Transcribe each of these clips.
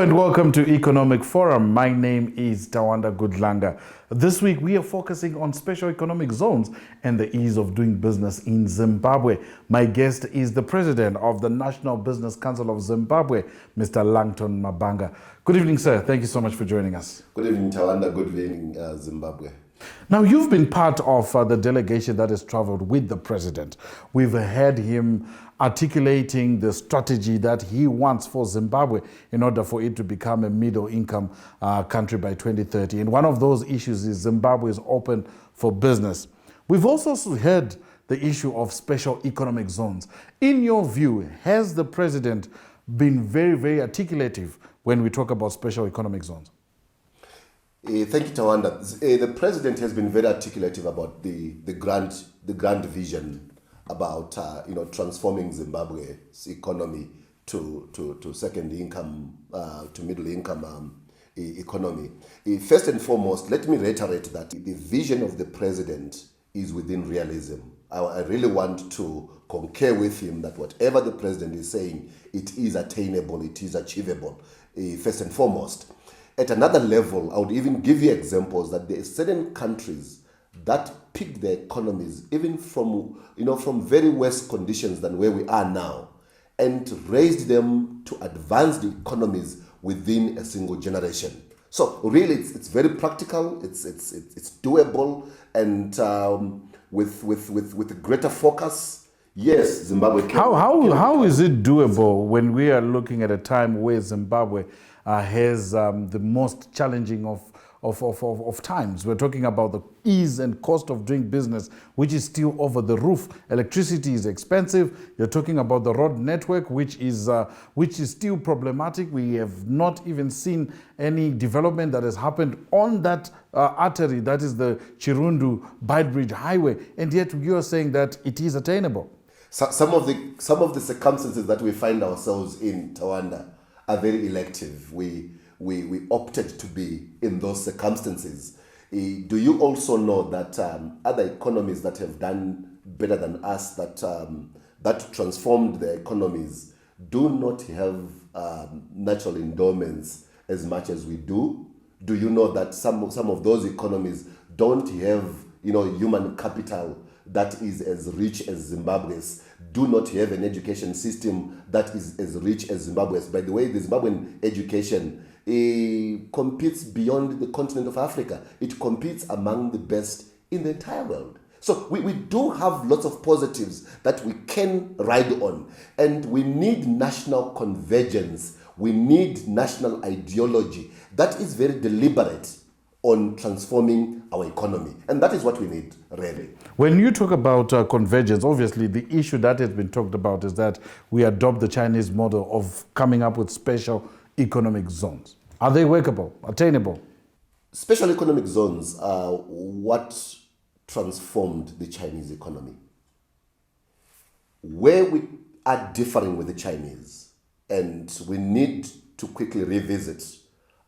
and welcome to Economic Forum. My name is Tawanda Goodlanga. This week we are focusing on special economic zones and the ease of doing business in Zimbabwe. My guest is the president of the National Business Council of Zimbabwe, Mr. LANGTON MABHANGA. Good evening, sir. Thank you so much for joining us. Good evening, Tawanda. Good evening, Zimbabwe. Now, you've been part of the delegation that has traveled with the president. We've heard him articulating the strategy that he wants for Zimbabwe in order for it to become a middle-income country by 2030. And one of those issues is Zimbabwe is open for business. We've also heard the issue of special economic zones. In your view, has the president been very, very articulative when we talk about special economic zones? Thank you, Tawanda. The president has been very articulative about the grand vision about transforming Zimbabwe's economy to second income to middle income economy. First and foremost, let me reiterate that the vision of the president is within realism. I really want to concur with him that whatever the president is saying, it is attainable, it is achievable. First and foremost. At another level, I would even give you examples that there are certain countries that picked their economies even from very worse conditions than where we are now, and raised them to advanced economies within a single generation. So really, it's very practical. It's doable, and with greater focus. Yes, Zimbabwe can. How is it doable when we are looking at a time where Zimbabwe has the most challenging of times? We're talking about the ease and cost of doing business, which is still over the roof. Electricity is expensive. You're talking about the road network, which is still problematic. We have not even seen any development that has happened on that artery, that is the Chirundu-Beitbridge Highway, and yet you are saying that it is attainable. So, some of the circumstances that we find ourselves in, Tawanda, are very elective. We opted to be in those circumstances. Do you also know that other economies that have done better than us, that transformed their economies, do not have natural endowments as much as we do? Do you know that some of those economies don't have human capital that is as rich as Zimbabwe's, do not have an education system that is as rich as Zimbabwe's? By the way, the Zimbabwean education competes beyond the continent of Africa. It competes among the best in the entire world. So we do have lots of positives that we can ride on. And we need national convergence. We need national ideology that is very deliberate on transforming our economy. And that is what we need, really. When you talk about convergence, obviously the issue that has been talked about is that we adopt the Chinese model of coming up with special economic zones. Are they workable, attainable? Special economic zones are what transformed the Chinese economy. Where we are differing with the Chinese, and we need to quickly revisit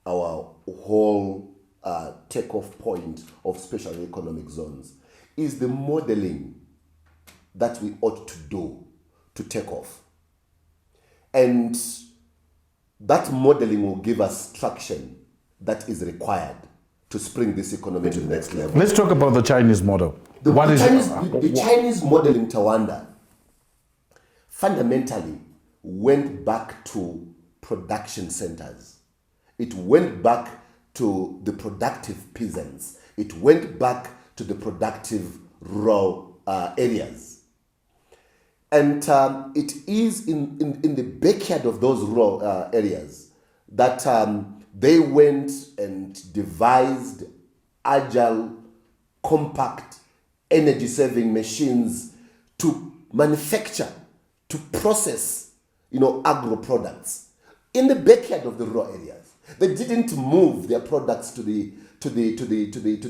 our whole takeoff point of special economic zones, is the modeling that we ought to do to take off. And that modeling will give us traction that is required to spring this economy to the next level. Let's talk about the Chinese model. The Chinese model in Tawanda fundamentally went back to production centers. It went back to the productive peasants. It went back to the productive rural areas. And it is in the backyard of those rural areas that they went and devised agile, compact, energy-saving machines to manufacture, to process, agro products in the backyard of the rural areas. They didn't move their products to the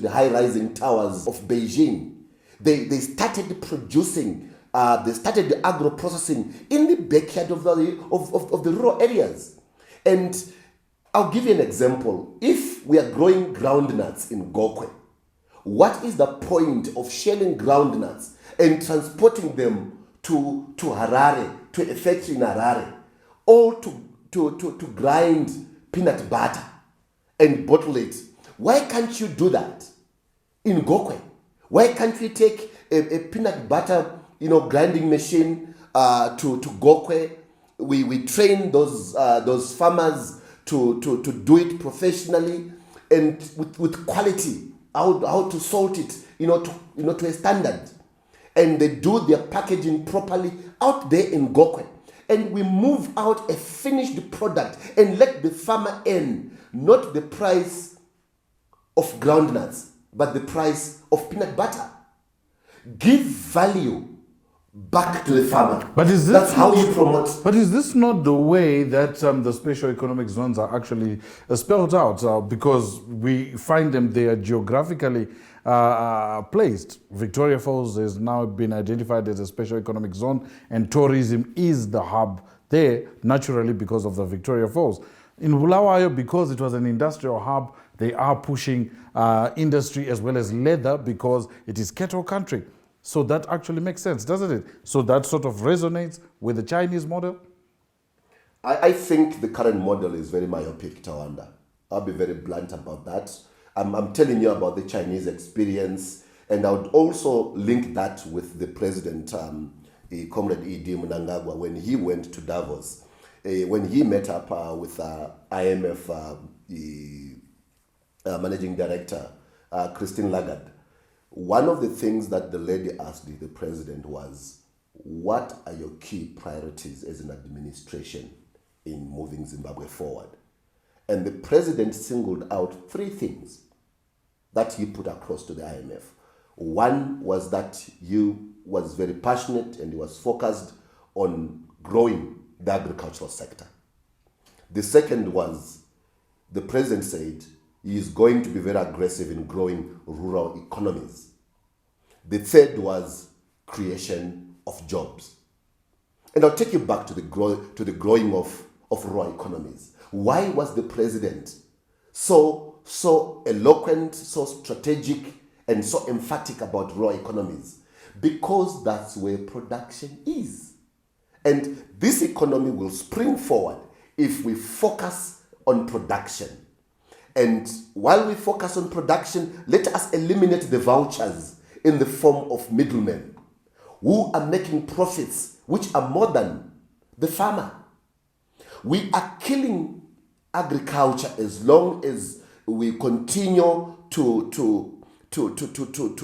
high-rising towers of Beijing. They started producing. They started the agro processing in the backyard of the rural areas. And I'll give you an example. If we are growing groundnuts in Gokwe, what is the point of shelling groundnuts and transporting them to Harare, to a factory in Harare, or to grind peanut butter and bottle it. Why can't you do that in Gokwe? Why can't we take a peanut butter, grinding machine to Gokwe? We train those farmers to do it professionally and with quality, how to salt it, to a standard. And they do their packaging properly out there in Gokwe. And we move out a finished product and let the farmer earn not the price of groundnuts, but the price of peanut butter. Give value back to the farmer. But that's how you promote. But is this not the way that the special economic zones are actually spelled out? Because we find them, they are geographically placed. Victoria Falls has now been identified as a special economic zone, and tourism is the hub there naturally because of the Victoria Falls. In Bulawayo, because it was an industrial hub, they are pushing industry as well as leather because it is cattle country. So that actually makes sense, doesn't it? So that sort of resonates with the Chinese model? I think the current model is very myopic, Tawanda. I'll be very blunt about that. I'm telling you about the Chinese experience, and I would also link that with the president, Comrade E.D. Mnangagwa, when he went to Davos, when he met up with IMF, the managing director, Christine Lagarde. One of the things that the lady asked the president was, what are your key priorities as an administration in moving Zimbabwe forward? And the president singled out 3 things that he put across to the IMF. One was that he was very passionate and he was focused on growing the agricultural sector. The second was, the president said he is going to be very aggressive in growing rural economies. The third was creation of jobs. And I'll take you back to the growing of rural economies. Why was the president so eloquent, so strategic, and so emphatic about rural economies? Because that's where production is. And this economy will spring forward if we focus on production. And while we focus on production, let us eliminate the vouchers in the form of middlemen who are making profits which are more than the farmer. We are killing agriculture as long as we continue to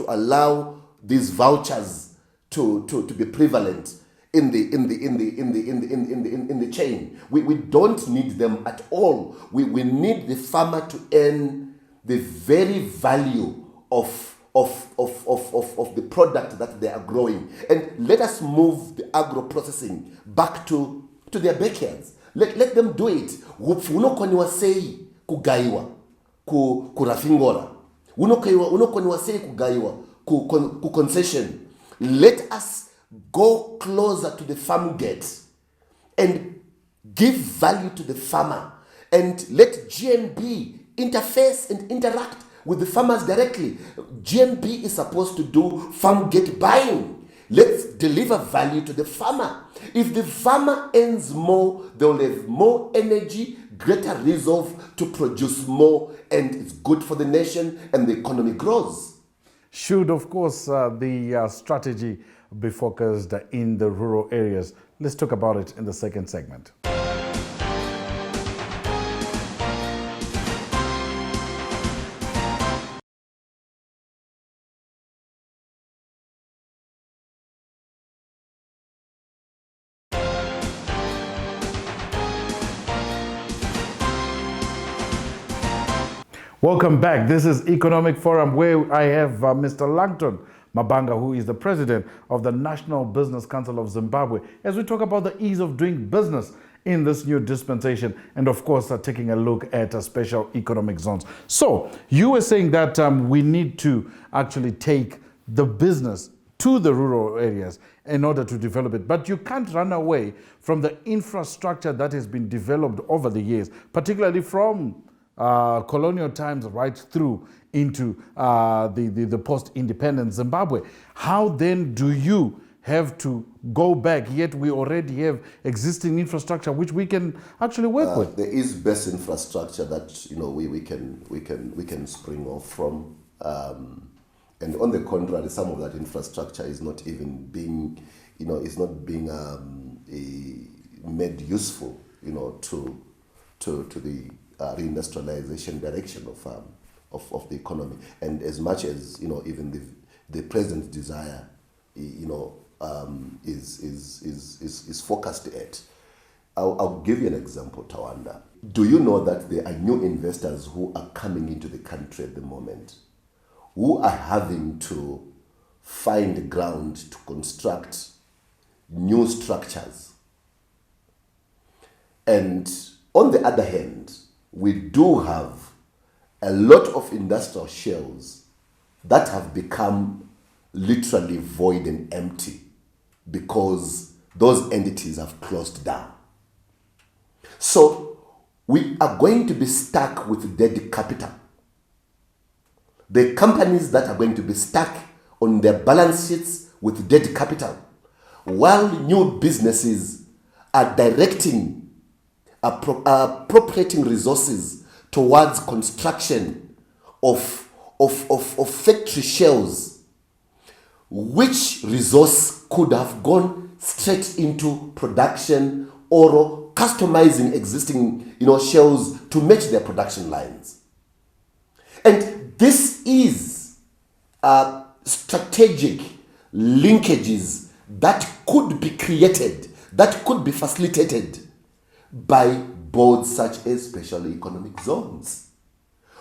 allow these vouchers to be prevalent in the chain. We don't need them at all. We need the farmer to earn the very value of the product that they are growing. And let us move the agro-processing back to their backyards. Let them do it. Unokoniwa sei kugaiwa ku rafingora. Unokoniwa sei kugaiwa ku concession. Let us go closer to the farm gate and give value to the farmer, and let GMB interface and interact with the farmers directly. GMB is supposed to do farm gate buying. Let's deliver value to the farmer. If the farmer earns more, they'll have more energy, greater resolve to produce more, and it's good for the nation and the economy grows. Should, of course, the strategy be focused in the rural areas? Let's talk about it in the second segment. Welcome back. This is Economic Forum, where I have Mr. LANGTON MABHANGA, who is the president of the National Business Council of Zimbabwe, as we talk about the ease of doing business in this new dispensation, and of course taking a look at special economic zones. So you were saying that we need to actually take the business to the rural areas in order to develop it. But you can't run away from the infrastructure that has been developed over the years, particularly from colonial times right through into the post-independent Zimbabwe. How then do you have to go back, yet we already have existing infrastructure which we can actually work with? There is best infrastructure that we can spring off from, and on the contrary, some of that infrastructure is not even being made useful to the reindustrialization direction of the economy. And as much as even the president's desire is focused at, I'll give you an example, Tawanda. Do you know that there are new investors who are coming into the country at the moment, who are having to find ground to construct new structures? And on the other hand, we do have a lot of industrial shells that have become literally void and empty because those entities have closed down. So we are going to be stuck with dead capital. The companies that are going to be stuck on their balance sheets with dead capital, while new businesses are directing, appropriating resources towards construction of factory shells, which resource could have gone straight into production or customizing existing shells to match their production lines. And this is strategic linkages that could be created, that could be facilitated by boards such as special economic zones,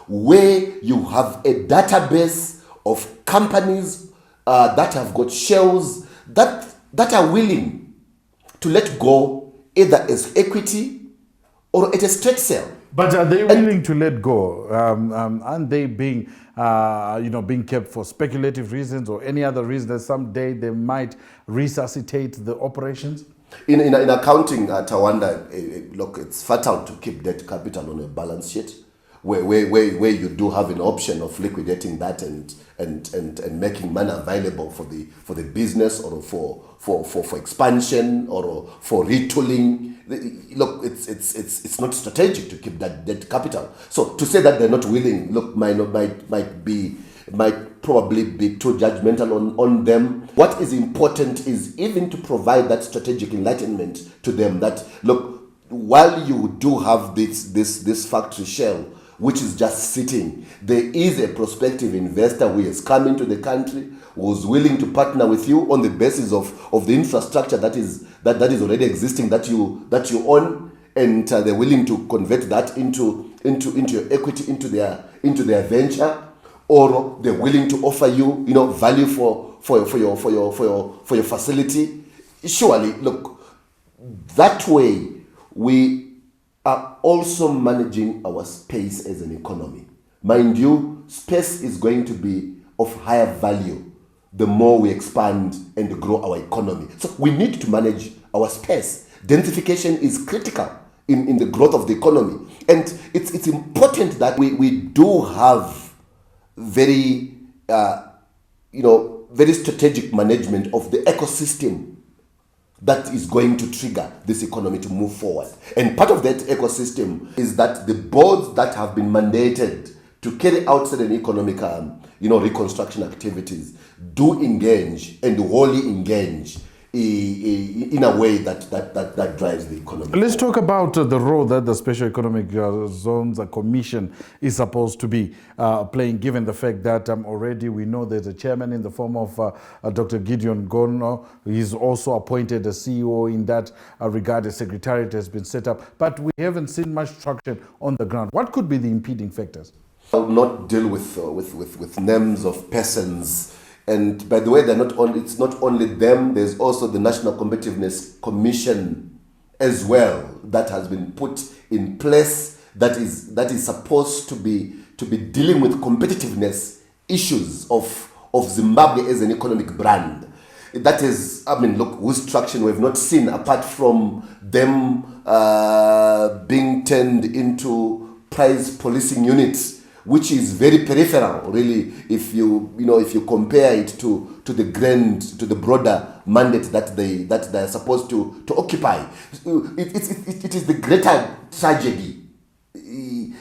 where you have a database of companies that have got shells that are willing to let go either as equity or at a straight sale. But are they willing to let go? Aren't they being kept for speculative reasons or any other reason that someday they might resuscitate the operations? In accounting, Tawanda, look, it's fatal to keep debt capital on a balance sheet, where you do have an option of liquidating that and making money available for the business or for expansion or for retooling. Look, it's not strategic to keep that debt capital. So to say that they're not willing, look, might probably be too judgmental on them. What is important is even to provide that strategic enlightenment to them that, look, while you do have this factory shell which is just sitting, there is a prospective investor who has come into the country, who's willing to partner with you on the basis of the infrastructure that is already existing, that you own, and they're willing to convert that into your equity, into their venture, or they're willing to offer you value for your facility. Surely, look, that way we are also managing our space as an economy. Mind you, space is going to be of higher value the more we expand and grow our economy. So we need to manage our space. Densification is critical in the growth of the economy. And it's important that we do have very strategic management of the ecosystem that is going to trigger this economy to move forward. And part of that ecosystem is that the boards that have been mandated to carry out certain economic reconstruction activities do engage and wholly engage in a way that drives the economy. Let's talk about the role that the Special Economic Zones Commission is supposed to be playing, given the fact that already we know there's a chairman in the form of Dr. Gideon Gono. He's also appointed a CEO in that regard. A secretariat has been set up, but we haven't seen much traction on the ground. What could be the impeding factors? I will not deal with names of persons. And by the way, it's not only them, there's also the National Competitiveness Commission as well that has been put in place that is supposed to be dealing with competitiveness issues of Zimbabwe as an economic brand. That is, look, whose traction we've not seen apart from them being turned into price policing units which is very peripheral, really, if you compare it to the broader mandate that they are supposed to occupy. It is the greater tragedy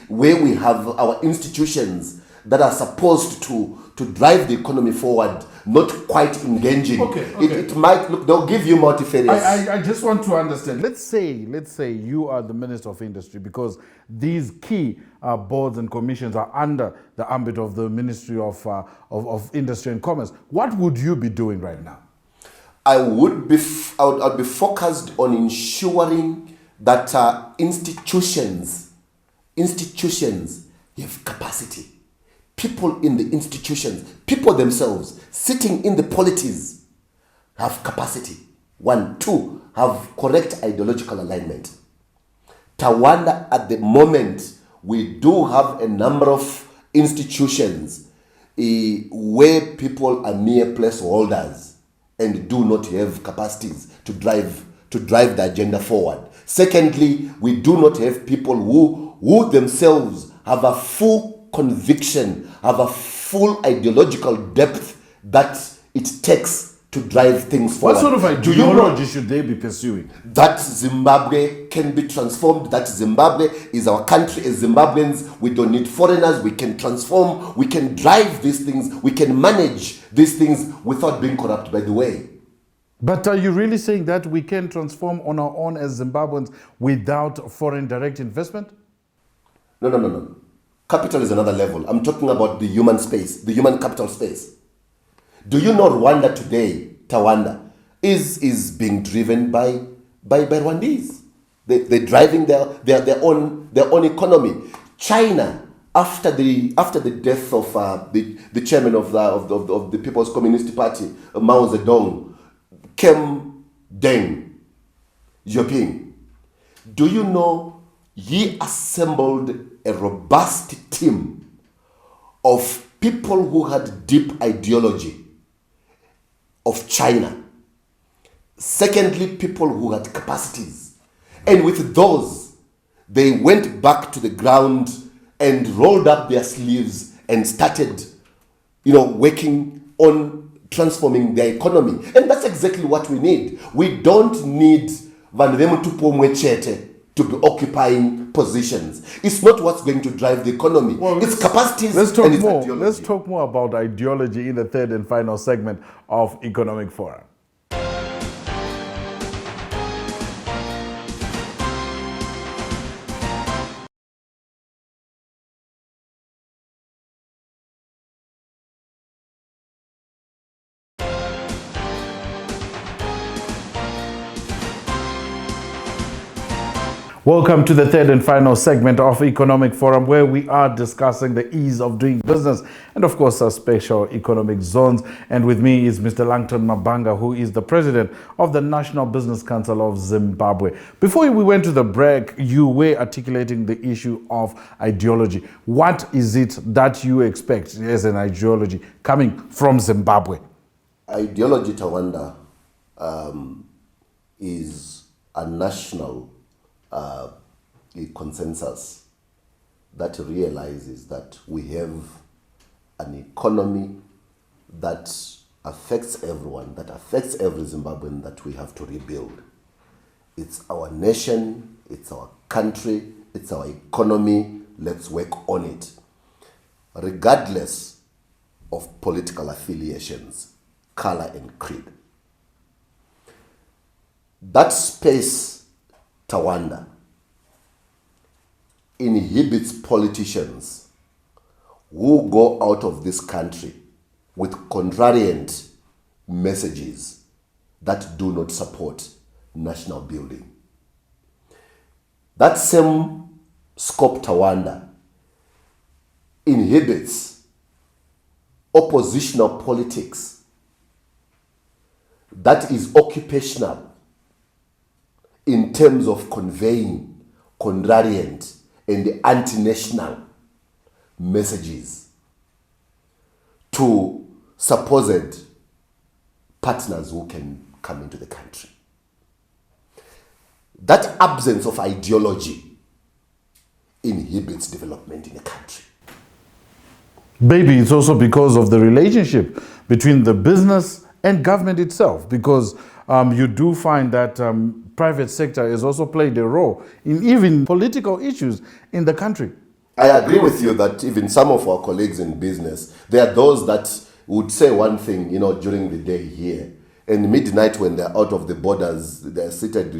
where we have our institutions that are supposed to drive the economy forward, not quite engaging. Okay. It might look, they'll give you multifarious. I just want to understand. Let's say you are the Minister of Industry, because these key boards and commissions are under the ambit of the Ministry of Industry and Commerce. What would you be doing right now? I'd be focused on ensuring that institutions have capacity. People in the institutions, people themselves, sitting in the polities, have capacity. 1, 2, have correct ideological alignment. Tawanda, at the moment, we do have a number of institutions where people are mere placeholders and do not have capacities to drive the agenda forward. Secondly, we do not have people who themselves have a full conviction, have a full ideological depth that it takes to drive things forward. What sort of ideology should they be pursuing? That Zimbabwe can be transformed, that Zimbabwe is our country. As Zimbabweans, we don't need foreigners. We can transform, we can drive these things, we can manage these things without being corrupt, by the way. But are you really saying that we can transform on our own as Zimbabweans without foreign direct investment? No. Capital is another level. I'm talking about the human space, the human capital space. Do you know Rwanda today, Tawanda, is being driven by Rwandese? They're driving their own economy. China, after the death of the chairman of the People's Communist Party, Mao Zedong, came Deng Xiaoping. Do you know he assembled a robust team of people who had deep ideology of China. Secondly, people who had capacities. And with those, they went back to the ground and rolled up their sleeves and started, working on transforming their economy. And that's exactly what we need. We don't need Vanvemu Tupomwechete to be occupying positions. It's not what's going to drive the economy. Well, it's capacities and it's ideology. Let's talk more about ideology in the third and final segment of Economic Forum. Welcome to the third and final segment of Economic Forum, where we are discussing the ease of doing business and, of course, our special economic zones. And with me is Mr. LANGTON MABHANGA, who is the president of the National Business Council of Zimbabwe. Before we went to the break, you were articulating the issue of ideology. What is it that you expect as an ideology coming from Zimbabwe? Ideology, Tawanda, is a national a consensus that realizes that we have an economy that affects everyone, that affects every Zimbabwean, that we have to rebuild. It's our nation, it's our country, it's our economy. Let's work on it, regardless of political affiliations, color and creed. That space, Tawanda, inhibits politicians who go out of this country with contrariant messages that do not support national building. That same scope, Tawanda, inhibits oppositional politics that is occupational in terms of conveying contrariant and anti-national messages to supposed partners who can come into the country. That absence of ideology inhibits development in a country. Maybe it's also because of the relationship between the business and government itself, because you do find that private sector has also played a role in even political issues in the country. I agree with you that even some of our colleagues in business, there are those that would say one thing, during the day here, and midnight when they're out of the borders, they're seated,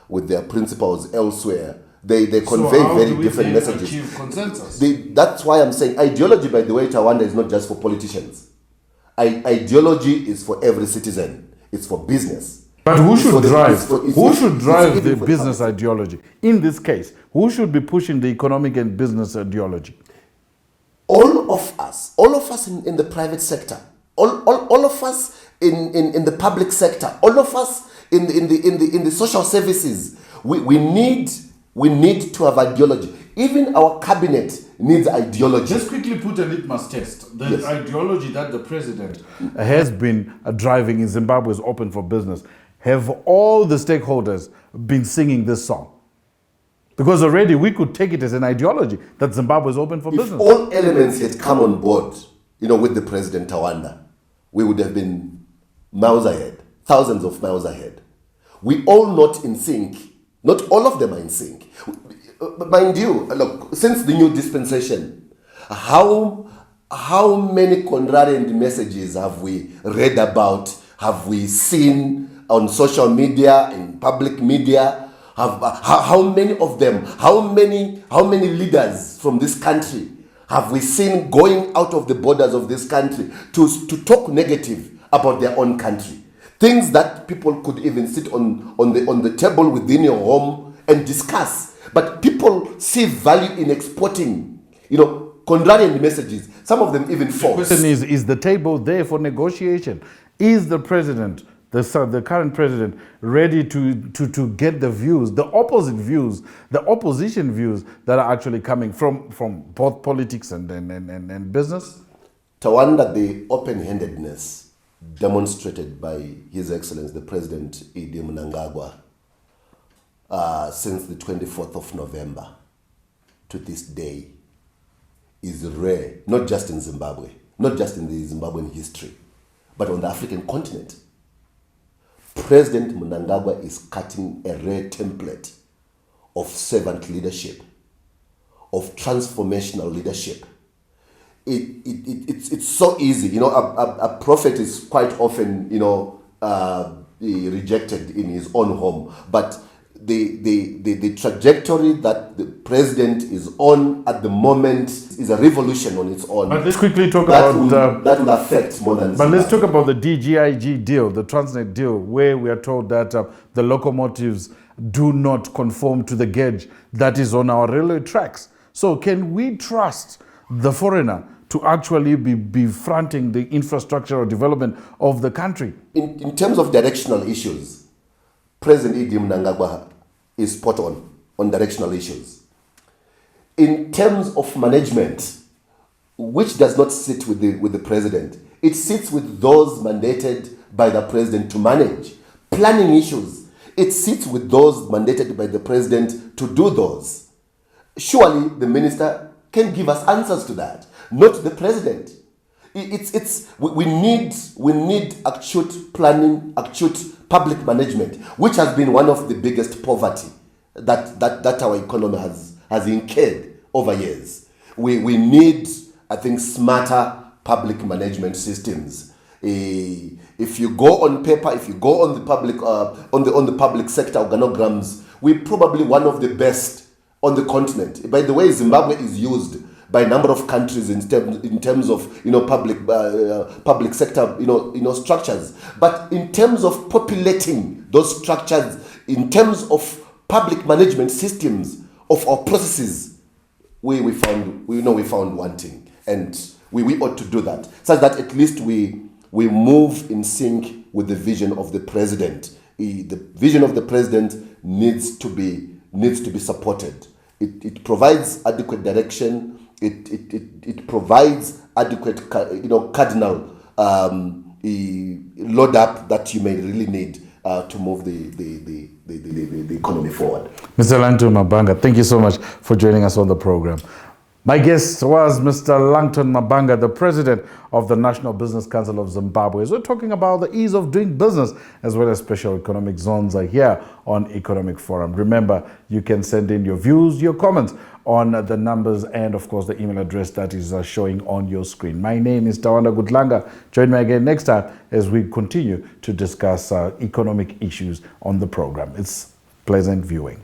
with their principals elsewhere. They convey very different messages. Achieve consensus? That's why I'm saying ideology, by the way, Tawanda is not just for politicians. Ideology is for every citizen. It's for business. But who should drive the for business ideology? In this case, who should be pushing the economic and business ideology? All of us in the private sector, all of us in the public sector, all of us in the social services, we need to have ideology. Even our cabinet needs ideology. Just quickly put a litmus test. The Yes. ideology that the president has been driving in Zimbabwe is open for business. Have all the stakeholders been singing this song? Because already we could take it as an ideology that Zimbabwe is open for If business. all elements had come on board, with the President Tawanda, we would have been miles ahead, thousands of miles ahead. We all not in sync. Not all of them are in sync. Mind you, look, since the new dispensation, how many contrarian messages have we read about, have we seen on social media, in public media? How many of them, how many leaders from this country have we seen going out of the borders of this country to talk negative about their own country? Things that people could even sit on the table within your home and discuss. But people see value in exporting, contrarian messages. Some of them even false. The question is the table there for negotiation? Is the president, the current president, ready to get the views, the opposite views, the opposition views that are actually coming from both politics and business? Tawanda, the open-handedness demonstrated by His Excellency the President Idi Mnangagwa since the 24th of November to this day is rare, not just in Zimbabwe, not just in the Zimbabwean history, but on the African continent. President Mnangagwa is cutting a rare template of servant leadership, of transformational leadership. It's so easy. A prophet is quite often, rejected in his own home. But the trajectory that the president is on at the moment is a revolution on its own. But let's quickly talk that about will affect more than. But let's talk about the DGIG deal, the Transnet deal, where we are told that the locomotives do not conform to the gauge that is on our railway tracks. So can we trust the foreigner to actually be fronting the infrastructural development of the country? In terms of directional issues, President Idi Mnangagwa is spot on directional issues. In terms of management, which does not sit with the president, it sits with those mandated by the president to manage. Planning issues, it sits with those mandated by the president to do those. Surely the minister can give us answers to that, not the president. We need acute planning, acute public management, which has been one of the biggest poverty that our economy has incurred over years. We need, I think, smarter public management systems. If you go on paper, if you go on the public on the public sector organograms, we're probably one of the best on the continent. By the way, Zimbabwe is used by a number of countries in terms of public sector structures, but in terms of populating those structures, in terms of public management systems of our processes, we found wanting, and we ought to do that, such that at least we move in sync with the vision of the president. The vision of the president needs to be supported. It provides adequate direction. It provides adequate, cardinal load up that you may really need to move the economy forward. Mr. LANGTON MABHANGA, thank you so much for joining us on the program. My guest was Mr. LANGTON MABHANGA, the president of the National Business Council of Zimbabwe. So we're talking about the ease of doing business as well as special economic zones are here on Economic Forum. Remember, you can send in your views, your comments on the numbers and, of course, the email address that is showing on your screen. My name is Tawanda Gudlanga. Join me again next time as we continue to discuss economic issues on the program. It's pleasant viewing.